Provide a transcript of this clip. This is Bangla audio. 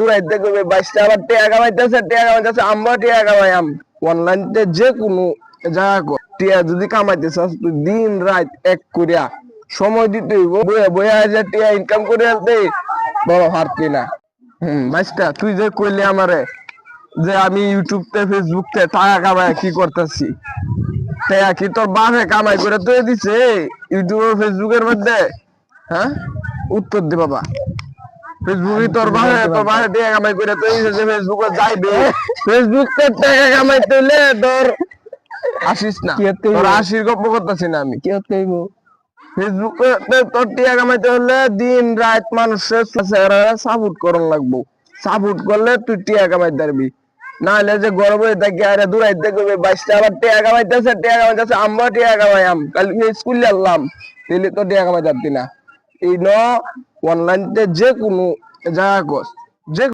দূরাইতে কইবে 22টা আবার টাকা কামাইতেছে আমরা টাকা কামাইয়াম অনলাইনে যে কোনো জায়গা টিয়া যদি কামাইতে চাস তুই দিন রাত এক করিয়া সময় দিতে হইব বইয়া বইয়া যে টিয়া ইনকাম করে আনতে বড় হারতি না। বাইস্তা তুই যে কইলি আমারে যে আমি ইউটিউবতে ফেসবুকতে টাকা কামাই কি করতেছি, টাকা কি তোর বাপে কামাই করে তুই দিছে ইউটিউব ফেসবুকের মধ্যে? হ্যাঁ, উত্তর দে বাবা। ফেসবুকে তোর বাপে টাকা কামাই করে তুই দিছে যে ফেসবুকে যাইবে? ফেসবুকে টাকা কামাইতে হইলে তোর আসিস না, তোর আশির গপ্প করতেছি না আমি। কি হতে ফেসবুকে তোর টাকা কামাইতে হলে দিন রাত মানুষের সাপোর্ট করন লাগবো। সাপোর্ট করলে তুই টাকা কামাইতে পারবি। না হলে যে গরম হয়ে থাকে আরে দূরাইতে করবে 22টা আবার টাকা কামাইতেছে আমরা টাকা কামাইয়াম কালকে স্কুলে আনলাম তাহলে তো টাকা কামাইতে পারতি না। এই অনলাইনে যে কোনো জায়গা যে